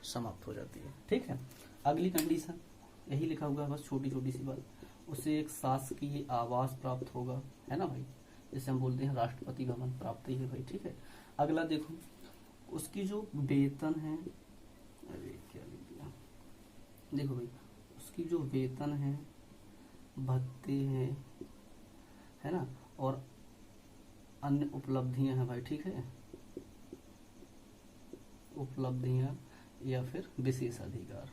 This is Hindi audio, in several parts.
समाप्त हो जाती है। ठीक है, अगली कंडीशन यही लिखा हुआ है, बस छोटी छोटी सी बात, उसे एक शासकीय आवास प्राप्त होगा, है ना भाई, जैसे हम बोलते हैं राष्ट्रपति भवन प्राप्त ही है भाई। ठीक है, अगला देखो, उसकी जो वेतन है, अरे क्या लिख दिया, देखो भाई, उसकी जो वेतन है, भत्ते हैं, है ना, और अन्य उपलब्धियां हैं भाई। ठीक है, उपलब्धियां या फिर विशेष अधिकार,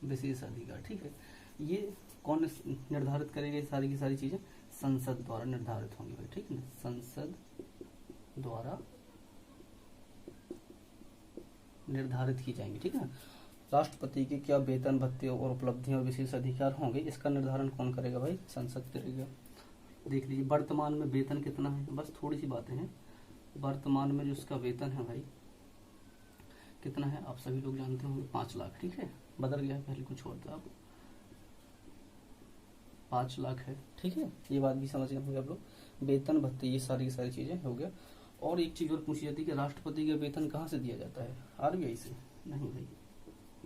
विशेष अधिकार। ठीक है, ये कौन निर्धारित करेगा, ये सारी की सारी चीजें संसद द्वारा निर्धारित होंगी भाई। ठीक है ना, संसद द्वारा निर्धारित की जाएंगी। ठीक है, राष्ट्रपति के क्या वेतन, भत्ते और उपलब्धियां और विशेष अधिकार होंगे, इसका निर्धारण कौन करेगा भाई, संसद करेगा। देख लीजिए, वर्तमान में वेतन कितना है, बस थोड़ी सी बातें हैं। वर्तमान में जो उसका वेतन है भाई कितना है, आप सभी लोग जानते होंगे, 5 लाख। ठीक है, बदल गया है, पहले कुछ और था, अब 5 लाख है। ठीक है, ये बात भी समझ गए होंगे आप लोग, वेतन भत्ते ये सारी की सारी चीजें हो गया। और एक चीज और पूछी जाती है कि राष्ट्रपति का वेतन कहाँ से दिया जाता है, आरबीआई से? नहीं भाई,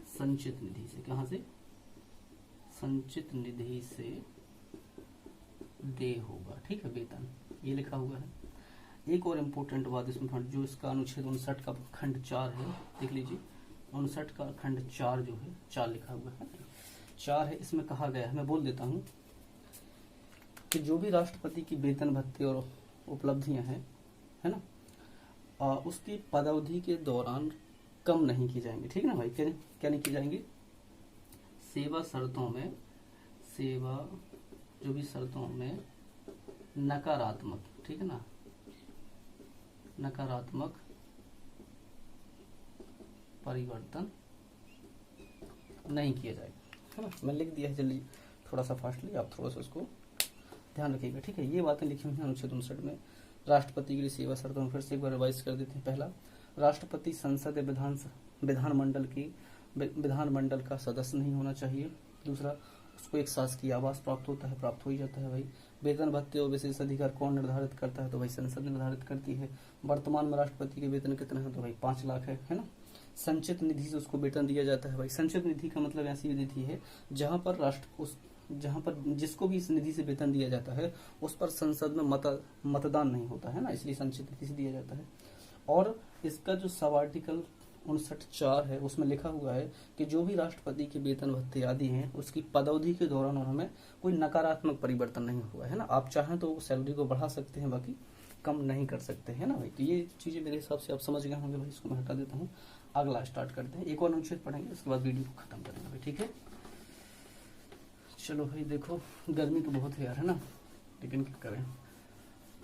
संचित निधि से। कहाँ से? संचित निधि से दे होगा। ठीक है, वेतन ये लिखा हुआ है। एक और इम्पोर्टेंट बात इसमें, जो इसका अनुच्छेद 59 का खंड 4 है, देख लीजिए, 59 का खंड 4 जो है, 4 लिखा हुआ है, 4 है, इसमें कहा गया है, मैं बोल देता हूँ कि जो भी राष्ट्रपति की वेतन भत्ते और उपलब्धियां हैं, है ना, उसकी पदावधि के दौरान कम नहीं की जाएंगी। ठीक है ना भाई, क्या नहीं की जाएंगी, सेवा शर्तों में, सेवा जो भी शर्तों में नकारात्मक, ठीक है ना, नकारात्मक परिवर्तन नहीं किया जाएगा, है ना। मैं लिख दिया है जल्दी, थोड़ा सा फास्टली, आप थोड़ा सा उसको ध्यान रखिएगा। ठीक है, ये बातें लिखी हुई हैं अनुच्छेद 59 में। राष्ट्रपति के लिए सेवा शर्तों में फिर से एक बार रिवाइज कर देते हैं। पहला, राष्ट्रपति संसद या विधानमंडल का सदस्य नहीं होना चाहिए। दूसरा, उसको एक शासकीय आवास प्राप्त होता है, प्राप्त हो ही जाता है भाई। वेतन भत्ते और विशेष अधिकार कौन निर्धारित करता है, तो भाई संसद निर्धारित करती है। वर्तमान में राष्ट्रपति के वेतन कितना है, तो भाई 5 लाख है ना। संचित निधि से उसको वेतन दिया जाता है भाई। संचित निधि का मतलब ऐसी निधि है जहां पर जिसको भी इस निधि से वेतन दिया जाता है उस पर संसद में मतदान नहीं होता है ना, इसलिए संचित निधि से दिया जाता है। और इसका जो सब आर्टिकल 59(4) है उसमें लिखा हुआ है कि जो भी राष्ट्रपति के वेतन भत्ते आदि हैं उसकी पदावधि के दौरान उनमें कोई नकारात्मक परिवर्तन नहीं हुआ है ना। आप चाहें तो सैलरी को बढ़ा सकते हैं, बाकी कम नहीं कर सकते हैं ना भाई। तो ये चीजें मेरे हिसाब से आप समझ गए होंगे भाई, इसको मैं हटा देता हूँ। अगला स्टार्ट करते हैं, एक और अनुच्छेद पढ़ेंगे, उसके बाद वीडियो को खत्म करेंगे भाई। ठीक है, चलो भाई, देखो गर्मी तो बहुत है यार, है ना, लेकिन क्या करें,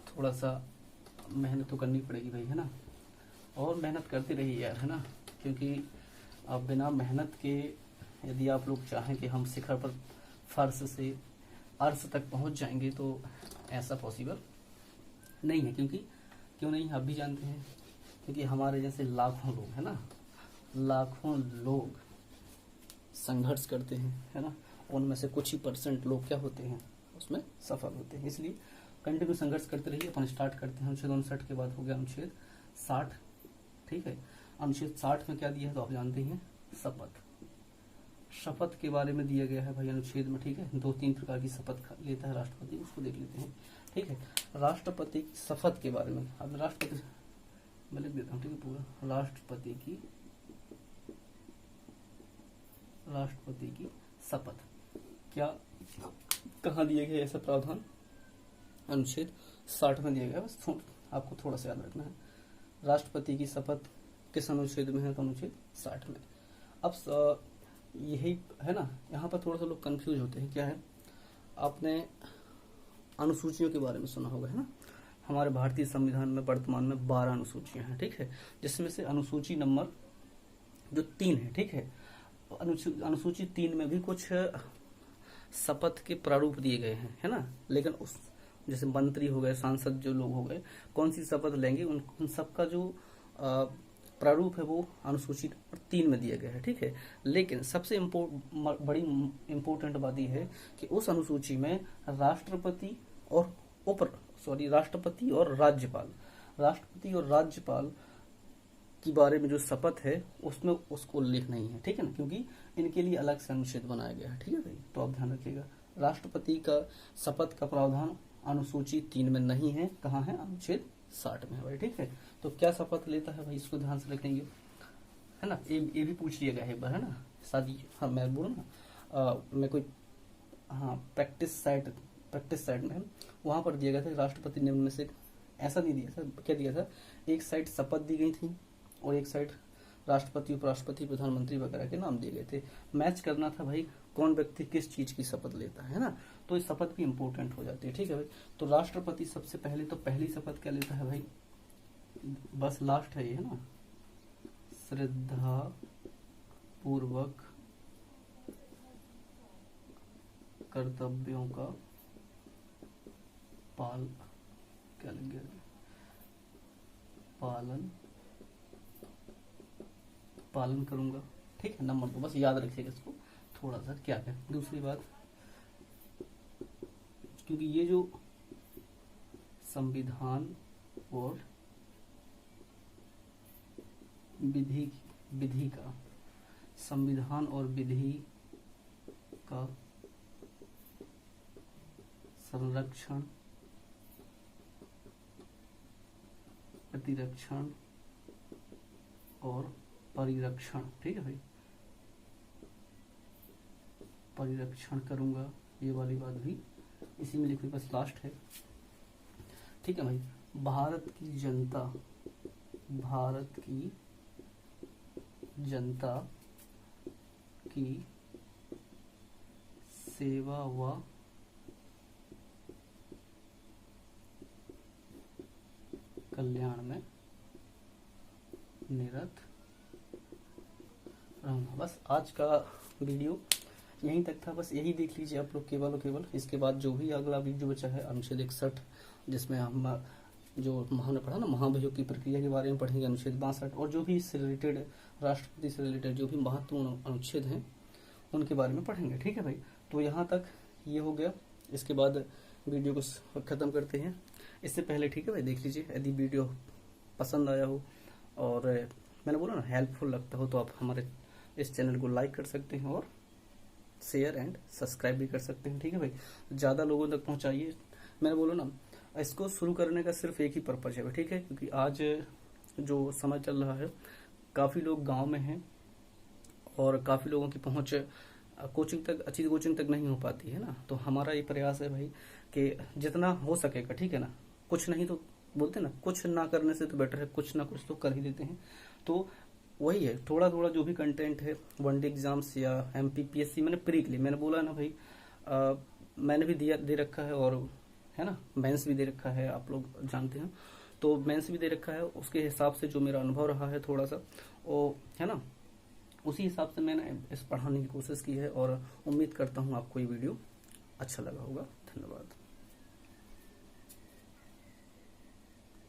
थोड़ा सा मेहनत तो करनी पड़ेगी भाई, है ना। और मेहनत करते रहिए यार, है ना, क्योंकि अब बिना मेहनत के यदि आप लोग चाहें कि हम शिखर पर फर्श से अर्श तक पहुंच जाएंगे तो ऐसा पॉसिबल नहीं है। क्यों नहीं, आप भी जानते हैं, क्योंकि हमारे जैसे लाखों लोग, है ना, लाखों लोग संघर्ष करते हैं, है ना, उनमें से कुछ ही % लोग क्या होते हैं, उसमें सफल होते हैं। इसलिए कंटिन्यू संघर्ष करते रहिए। अपन स्टार्ट करते हैं अनुच्छेद 59 के बाद हो गया अनुच्छेद 60। ठीक है, अनुच्छेद 60 में क्या दिया है तो आप जानते हैं, शपथ। शपथ के बारे में दिया गया है भाई अनुच्छेद में। ठीक है, 2-3 प्रकार की शपथ लेता है राष्ट्रपति, उसको देख लेते हैं। ठीक है, राष्ट्रपति की शपथ के बारे में, अब राष्ट्रपति मैं लिख देता हूँ, ठीक है, पूरा राष्ट्रपति की शपथ क्या कहाँ दिया गया, ऐसा प्रावधान अनुच्छेद 60 में दिया गया। बस आपको थोड़ा सा याद रखना है, राष्ट्रपति की शपथ किस अनुच्छेद में है, तो अनुच्छेद 60 में। अब यही है ना, यहाँ पर थोड़ा सा लोग कंफ्यूज होते हैं। क्या है, आपने अनुसूचियों के बारे में सुना होगा, है ना। हमारे भारतीय संविधान में वर्तमान में 12 अनुसूचियां हैं। ठीक है, जिसमें से अनुसूची नंबर जो 3 है, ठीक है, अनुसूची 3 में भी कुछ शपथ के प्रारूप दिए गए हैं, है ना। लेकिन उस जैसे मंत्री हो गए, सांसद जो लोग हो गए, कौन सी शपथ लेंगे, उन सबका जो प्रारूप है वो अनुसूची 3 में दिया गया है। ठीक है, लेकिन सबसे बड़ी इम्पोर्टेंट बात यह है कि उस अनुसूची में राष्ट्रपति और राज्यपाल राष्ट्रपति और राज्यपाल के बारे में जो शपथ है उसमें उसको उल्लेख नहीं है, ठीक है ना, क्योंकि इनके लिए अलग से अनुच्छेद बनाया गया है, ठीक है भाई। तो आप ध्यान रखिएगा, राष्ट्रपति का शपथ का प्रावधान अनुसूची 3 में नहीं है, कहाँ है, अनुच्छेद 60 में है भाई, ठीक है। तो क्या शपथ लेता है भाई, इसको ध्यान से रखेंगे, है ना। ये भी पूछ लिया गया है एक बार, है ना, शादी, हाँ मैं बोलूँ ना, मैं कोई, हाँ प्रैक्टिस साइट में वहां पर दिया गया था राष्ट्रपति निम्न में से, ऐसा नहीं दिया था, क्या दिया था, एक साइड शपथ दी गई थी और एक साइड राष्ट्रपति, उपराष्ट्रपति, प्रधानमंत्री वगैरह के नाम दिए गए थे। मैच करना था भाई कौन व्यक्ति किस चीज की शपथ लेता है ना, तो इस शपथ भी इंपॉर्टेंट हो जाती है, ठीक है भाई। तो राष्ट्रपति सबसे पहले तो पहली शपथ क्या लेता है भाई, बस लास्ट है ये, है ना, श्रद्धा पूर्वक कर्तव्यों का पालन करूंगा, ठीक है। नंबर 2 बस याद रखिएगा इसको थोड़ा सा, क्या है। दूसरी बात, क्योंकि ये जो संविधान और विधि का संविधान और विधि का संरक्षण, प्रतिरक्षण और परिरक्षण, ठीक है भाई, परिरक्षण करूंगा, ये वाली बात भी इसी में लिखी, बस लास्ट है, ठीक है भाई। भारत की जनता की सेवा व कल्याण में निरत रहूंगा। बस आज का वीडियो यहीं तक था, बस यही देख लीजिए आप लोग केवल और केवल। इसके बाद जो भी अगला वीडियो बचा है अनुच्छेद 61, जिसमें हम जो हमने पढ़ा ना महाभियोग की प्रक्रिया के बारे में पढ़ेंगे, अनुच्छेद 62, और जो भी इससे रिलेटेड, राष्ट्रपति से रिलेटेड जो भी महत्वपूर्ण अनुच्छेद हैं उनके बारे में पढ़ेंगे, ठीक है भाई। तो यहाँ तक ये हो गया, इसके बाद वीडियो को खत्म करते हैं। इससे पहले, ठीक है भाई, देख लीजिए, यदि वीडियो पसंद आया हो और मैंने बोला ना हेल्पफुल लगता हो, तो आप हमारे इस चैनल को लाइक कर सकते हैं और शेयर एंड सब्सक्राइब भी कर सकते हैं, ठीक है भाई। ज़्यादा लोगों तक पहुँचाइए। मैंने बोला ना, इसको शुरू करने का सिर्फ एक ही पर्पज है, ठीक है, क्योंकि आज जो समय चल रहा है, काफ़ी लोग गांव में हैं और काफ़ी लोगों की पहुंच कोचिंग तक, अच्छी कोचिंग तक नहीं हो पाती है ना। तो हमारा ये प्रयास है भाई कि जितना हो सकेगा, ठीक है ना, कुछ नहीं तो बोलते ना, कुछ ना करने से तो बेटर है कुछ ना कुछ तो कर ही देते हैं। तो वही है, थोड़ा थोड़ा जो भी कंटेंट है, वनडे एग्जाम्स या MPPSC, मैंने प्री के लिए मैंने बोला ना भाई, मैंने भी दे रखा है, और है ना, मेंस भी दे रखा है, आप लोग जानते हैं। तो मेंस भी दे रखा है, उसके हिसाब से जो मेरा अनुभव रहा है थोड़ा सा, वो है ना, उसी हिसाब से मैंने इस पढ़ाने की कोशिश की है, और उम्मीद करता हूँ आपको ये वीडियो अच्छा लगा होगा। धन्यवाद।